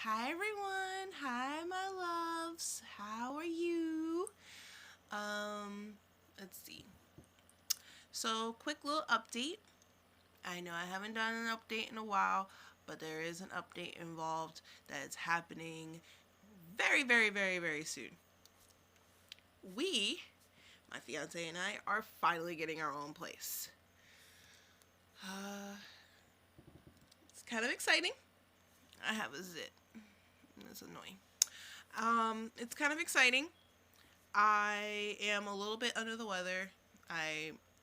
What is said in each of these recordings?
Hi everyone. Hi my loves. How are you? Um, let's see. So, quick little update. I know I haven't done an update in a while, but there is an update involved that is happening very, very, very, very soon. We, my fiance and I, are finally getting our own place. Uh, it's kind of exciting. I have a zit. It's annoying. It's kind of exciting. I am a little bit under the weather.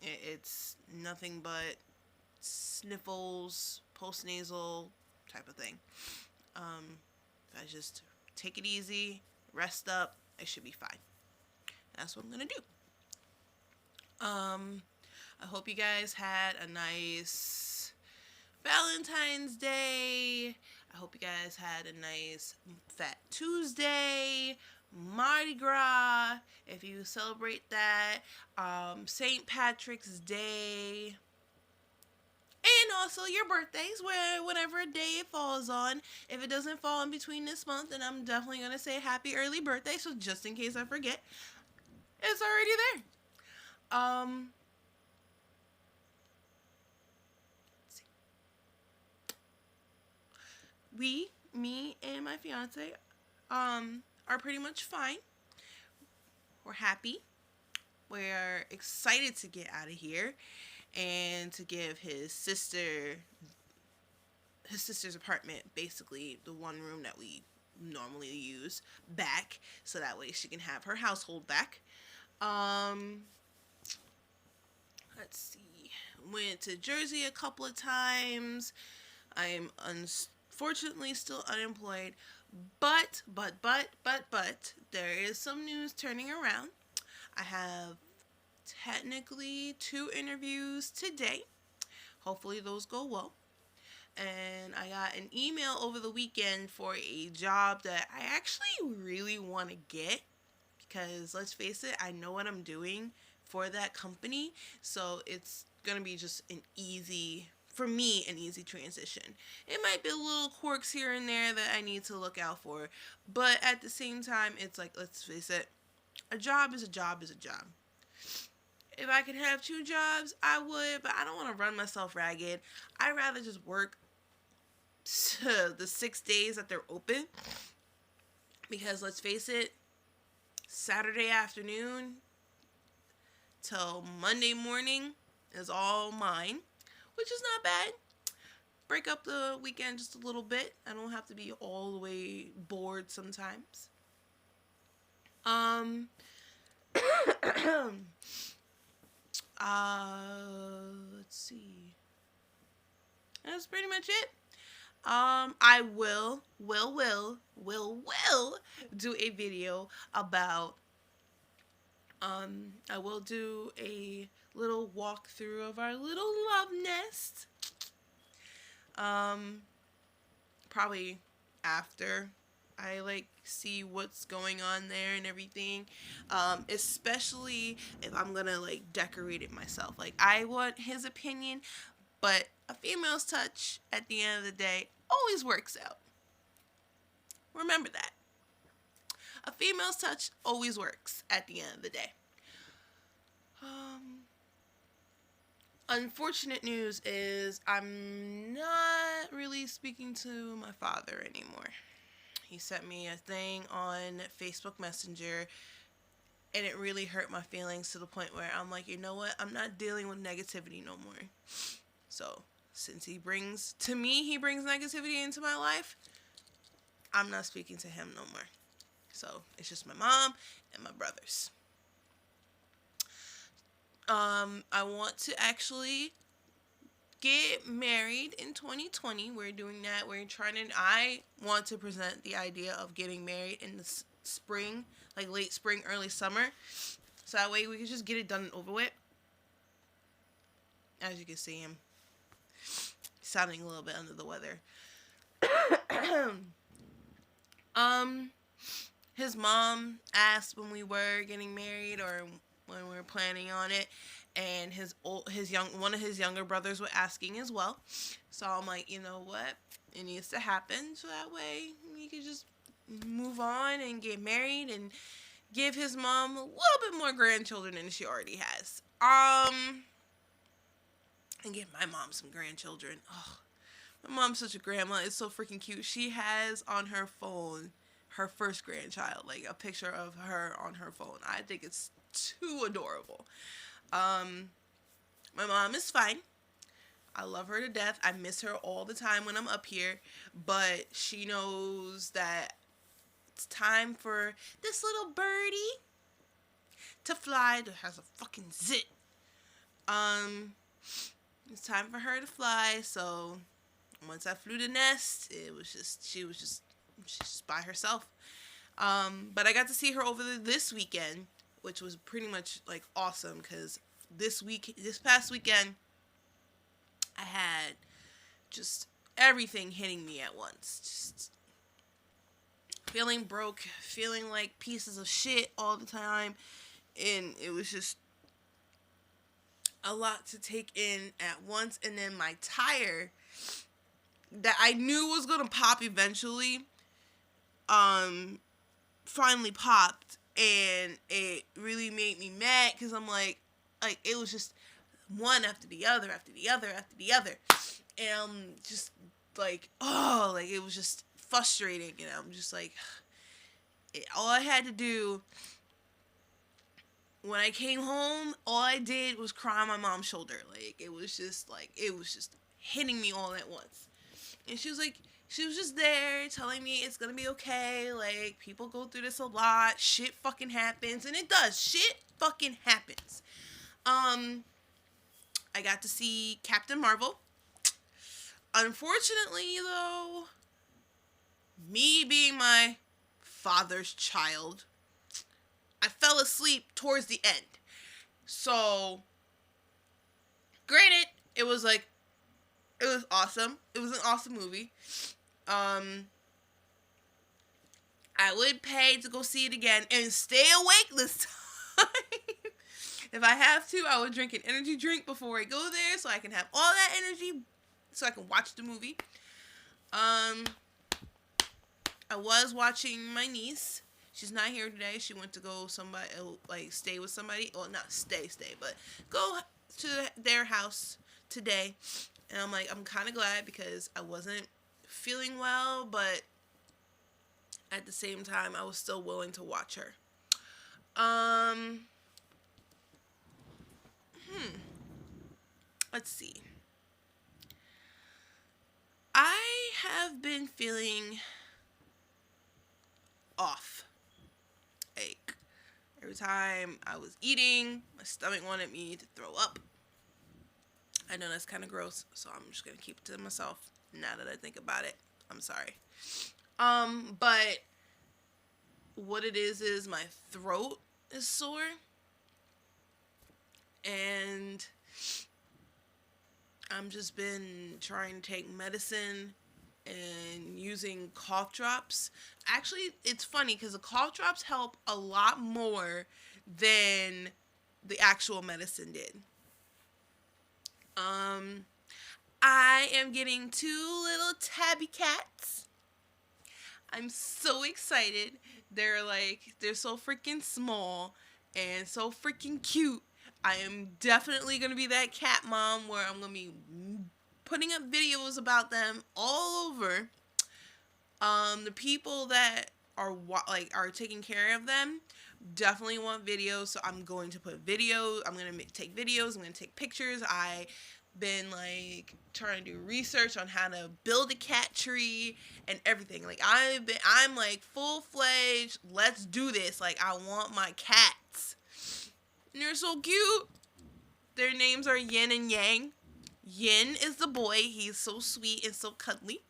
It's nothing but sniffles, postnasal type of thing. If I just take it easy, rest up, I should be fine. That's what I'm gonna do. I hope you guys had a nice Valentine's Day. I hope you guys had a nice Fat Tuesday, Mardi Gras, if you celebrate that, St. Patrick's Day, and also your birthdays, whatever day it falls on. If it doesn't fall in between this month, then I'm definitely going to say happy early birthday, so just in case I forget, it's already there. Me and my fiance, are pretty much fine. We're happy. We're excited to get out of here and to give his sister's apartment, basically the one room that we normally use, back, so that way she can have her household back. Um, let's see. Went to Jersey a couple of times. I'm unfortunately still unemployed, but there is some news turning around. I have technically 2 interviews today. Hopefully those go well. And I got an email over the weekend for a job that I actually really want to get, because let's face it, I know what I'm doing for that company, so it's going to be just for me, an easy transition. It might be a little quirks here and there that I need to look out for, but at the same time, it's like, let's face it, a job is a job is a job. If I could have 2 jobs, I would, but I don't want to run myself ragged. I'd rather just work the 6 days that they're open, because let's face it, Saturday afternoon till Monday morning is all mine, which is not bad. Break up the weekend just a little bit. I don't have to be all the way bored sometimes. Um, let's see. That's pretty much it. I will do a video about, I will do a little walkthrough of our little love nest. Probably after I see what's going on there and everything. Especially if I'm gonna decorate it myself. I want his opinion, but a female's touch at the end of the day always works out. Remember that. A female's touch always works at the end of the day. Unfortunate news is I'm not really speaking to my father anymore. He sent me a thing on Facebook Messenger, and it really hurt my feelings to the point where I'm like, you know what? I'm not dealing with negativity no more. So, since he brings negativity into my life, I'm not speaking to him no more. So, it's just my mom and my brothers. I want to actually get married in 2020. We're doing that. I want to present the idea of getting married in the spring, late spring, early summer. So that way we can just get it done and over with. As you can see, him sounding a little bit under the weather. His mom asked when we were getting married or when we were planning on it, and one of his younger brothers were asking as well. So I'm like, you know what? It needs to happen so that way he could just move on and get married and give his mom a little bit more grandchildren than she already has. And give my mom some grandchildren. Oh, my mom's such a grandma. It's so freaking cute. She has on her phone her first grandchild, like a picture of her on her phone. I think it's too adorable. My mom is fine. I love her to death. I miss her all the time when I'm up here, but she knows that it's time for this little birdie to fly. That has a fucking zit. It's time for her to fly. So once I flew the nest, she's just by herself. But I got to see her over this weekend, which was pretty much like awesome because this past weekend, I had just everything hitting me at once. Just feeling broke, feeling like pieces of shit all the time, and it was just a lot to take in at once. And then my tire that I knew was gonna pop eventually, finally popped, and it really made me mad because I'm like it was just one after the other after the other after the other, and I'm just like, oh, like it was just frustrating, and I'm just like, all I had to do when I came home, all I did was cry on my mom's shoulder. Like it was just hitting me all at once, and she was just there telling me it's gonna be okay. Like, people go through this a lot. Shit fucking happens. And it does. Shit fucking happens. I got to see Captain Marvel. Unfortunately, though, me being my father's child, I fell asleep towards the end. So, granted, it was awesome. It was an awesome movie. I would pay to go see it again and stay awake this time. If I have to, I would drink an energy drink before I go there so I can have all that energy so I can watch the movie. I was watching my niece. She's not here today. She went to go stay with somebody. Well, not stay, but go to their house today. And I'm kind of glad because I wasn't feeling well, but at the same time, I was still willing to watch her. Let's see. I have been feeling off. Like, every time I was eating, my stomach wanted me to throw up. I know that's kind of gross, so I'm just going to keep it to myself now that I think about it. I'm sorry. But what it is my throat is sore. And I've just been trying to take medicine and using cough drops. Actually, it's funny because the cough drops help a lot more than the actual medicine did. I am getting 2 little tabby cats. I'm so excited. They're so freaking small and so freaking cute. I am definitely going to be that cat mom where I'm going to be putting up videos about them all over. The people that are taking care of them definitely want videos, so I'm going to put videos. I'm going to take videos. I'm going to take pictures. I've been trying to do research on how to build a cat tree and everything. I'm full-fledged, let's do this. I want my cats. And they're so cute. Their names are Yin and Yang. Yin is the boy. He's so sweet and so cuddly.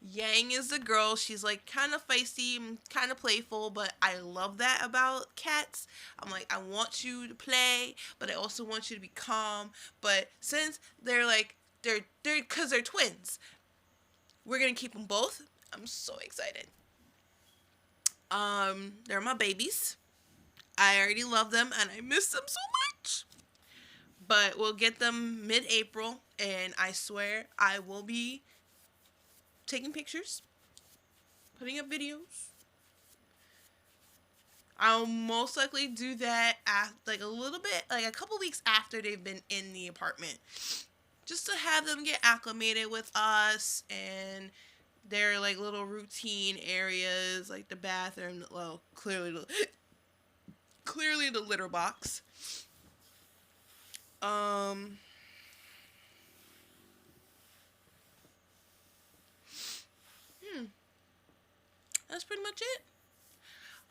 Yang is the girl. She's kind of feisty and kind of playful, but I love that about cats. I'm I want you to play, but I also want you to be calm. But since they're because they're twins, we're going to keep them both. I'm so excited. They're my babies. I already love them and I miss them so much. But we'll get them mid-April, and I swear I will be taking pictures, putting up videos. I'll most likely do that like a little bit, like a couple weeks after they've been in the apartment, just to have them get acclimated with us and their like little routine areas, like the bathroom. Well, clearly the litter box. That's pretty much it.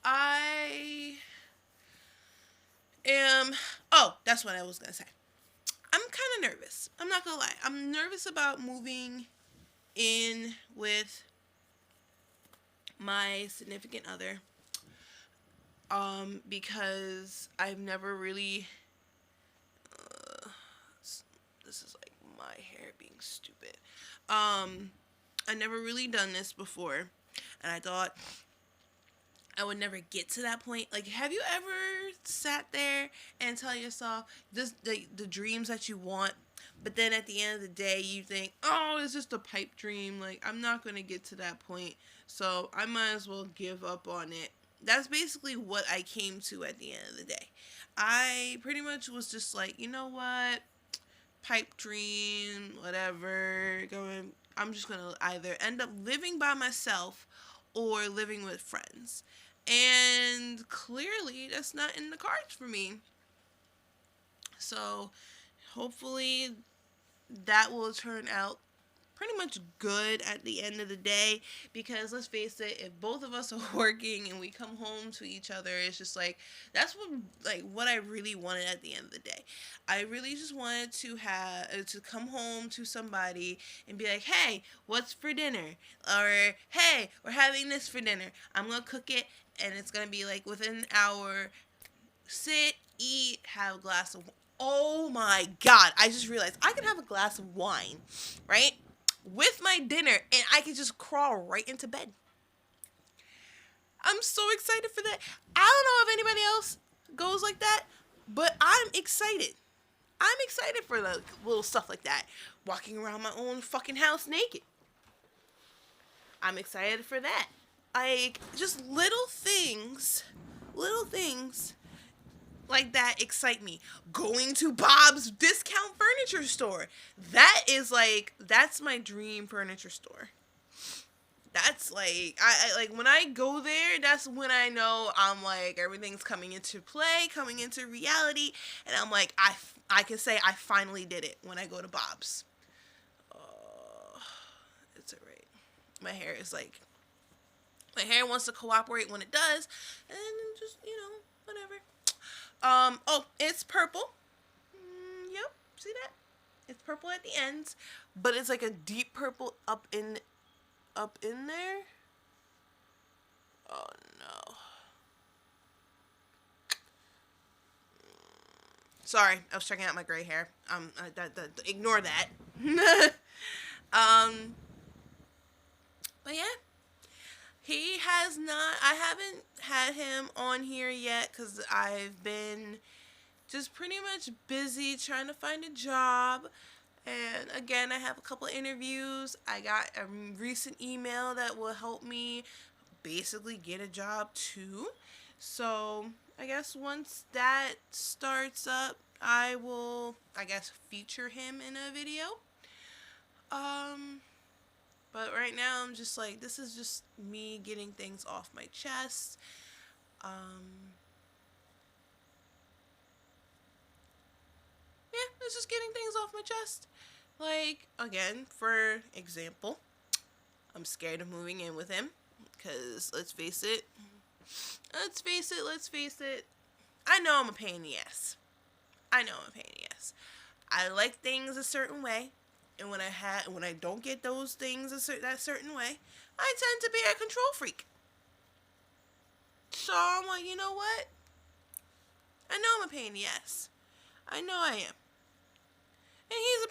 I am. Oh, that's what I was gonna say. I'm kind of nervous. I'm not gonna lie. I'm nervous about moving in with my significant other. Because I've never really. This is like my hair being stupid. I never really done this before, and I thought I would never get to that point. Like, have you ever sat there and tell yourself the dreams that you want, but then at the end of the day you think, oh, it's just a pipe dream. Like, I'm not going to get to that point, so I might as well give up on it. That's basically what I came to at the end of the day. I pretty much was just like, you know what? Pipe dream, whatever. I'm just going to either end up living by myself or living with friends. And clearly that's not in the cards for me. So hopefully that will turn out pretty much good at the end of the day, because let's face it, if both of us are working and we come home to each other, it's just like, that's what I really wanted at the end of the day. I really just wanted to come home to somebody and be like, hey, what's for dinner? Or, hey, we're having this for dinner. I'm gonna cook it, and it's gonna be like within an hour. Sit, eat, have a glass of. Oh my God! I just realized I can have a glass of wine, right, with my dinner, and I can just crawl right into bed. I'm so excited for that. I don't know if anybody else goes like that, but I'm excited. I'm excited for the little stuff like that. Walking around my own fucking house naked. I'm excited for that. Like, just little things like that excite me. Going to Bob's Discount Furniture Store. That's my dream furniture store. That's like, I like, when I go there, that's when I know I'm like, everything's coming into play, coming into reality, and I'm like, I can say I finally did it when I go to Bob's. It's alright. My hair wants to cooperate when it does, and just, whatever. Oh, it's purple. Yep, see that? It's purple at the ends, but it's like a deep purple up in there. Oh no. Sorry, I was checking out my gray hair. Ignore that. But yeah. He has not, I haven't had him on here yet because I've been just pretty much busy trying to find a job. And again, I have a couple of interviews. I got a recent email that will help me basically get a job too. So I guess once that starts up, I will, feature him in a video. But right now, I'm just like, this is just me getting things off my chest. Yeah, it's just getting things off my chest. Like, again, for example, I'm scared of moving in with him. Because, let's face it. I know I'm a pain in the ass. I like things a certain way. And when I don't get those things that certain way, I tend to be a control freak. So I'm like, you know what? I know I'm a pain in the ass. I know I am. And he's a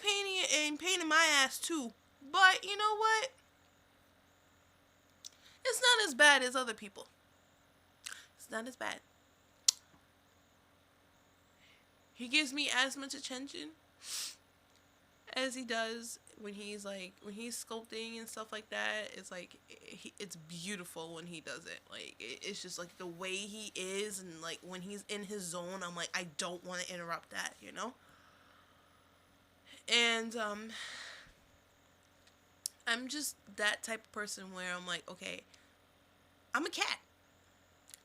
pain in my ass too. But you know what? It's not as bad as other people. It's not as bad. he gives me as much attention as he does when he's sculpting and stuff like that. It's like it's beautiful when he does it. Like it's just like the way he is, and like when he's in his zone, I'm like, I don't want to interrupt that, you know. And I'm just that type of person where I'm like, okay, I'm a cat.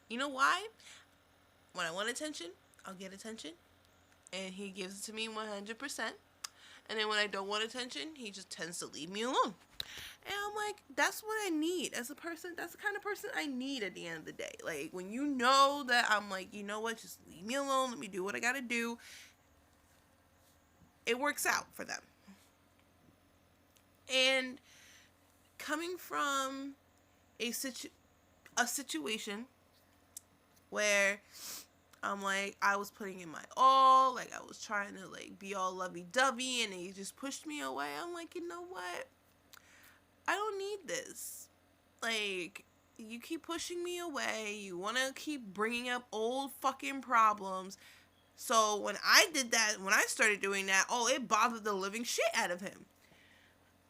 You know why? When I want attention, I'll get attention, and he gives it to me 100%. And then when I don't want attention, he just tends to leave me alone. And I'm like, that's what I need as a person. That's the kind of person I need at the end of the day. Like, when you know that I'm like, you know what, just leave me alone. Let me do what I gotta do. It works out for them. And coming from a situation where I'm like, I was putting in my all, like I was trying to like be all lovey-dovey, and he just pushed me away. I'm like, you know what? I don't need this. Like, you keep pushing me away. You want to keep bringing up old fucking problems. So when I did that, when I started doing that, it bothered the living shit out of him.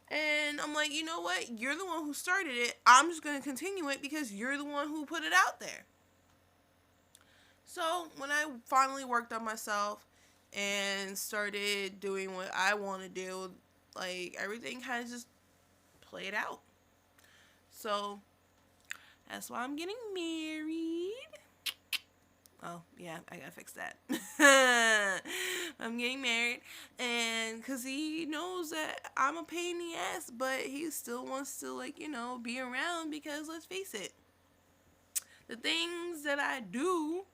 And I'm like, you know what? You're the one who started it. I'm just going to continue it because you're the one who put it out there. So when I finally worked on myself and started doing what I want to do, like everything kind of just played out. So that's why I'm getting married. Oh, yeah, I gotta fix that. I'm getting married, and because he knows that I'm a pain in the ass, but he still wants to, like, you know, be around because, let's face it, the things that I do,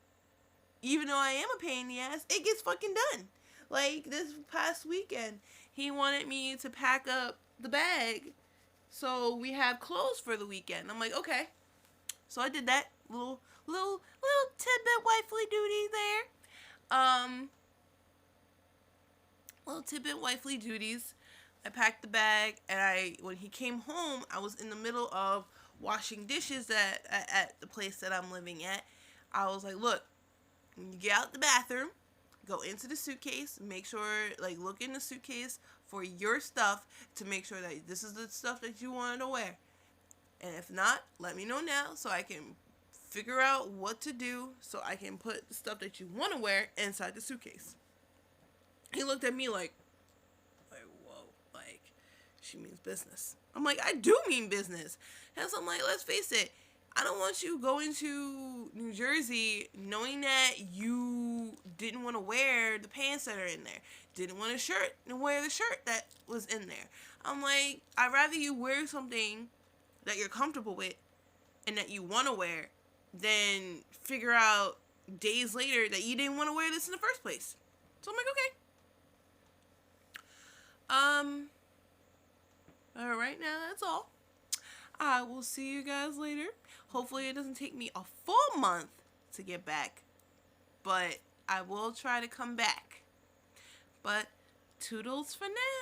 even though I am a pain in the ass, it gets fucking done. Like, this past weekend, he wanted me to pack up the bag so we have clothes for the weekend. I'm like, okay. So I did that. Little tidbit wifely duty there. Little tidbit wifely duties. I packed the bag, and when he came home, I was in the middle of washing dishes at the place that I'm living at. I was like, look, when you get out the bathroom, go into the suitcase, make sure, like, look in the suitcase for your stuff to make sure that this is the stuff that you wanted to wear. And if not, let me know now so I can figure out what to do so I can put the stuff that you want to wear inside the suitcase. He looked at me like, whoa, like, she means business. I'm like, I do mean business. And so I'm like, let's face it, I don't want you going to New Jersey knowing that you didn't want to wear the pants that are in there, didn't want a shirt and wear the shirt that was in there. I'm like, I'd rather you wear something that you're comfortable with and that you want to wear than figure out days later that you didn't want to wear this in the first place. So I'm like, okay. Alright, now that's all. I will see you guys later. Hopefully it doesn't take me a full month to get back, but I will try to come back. But toodles for now.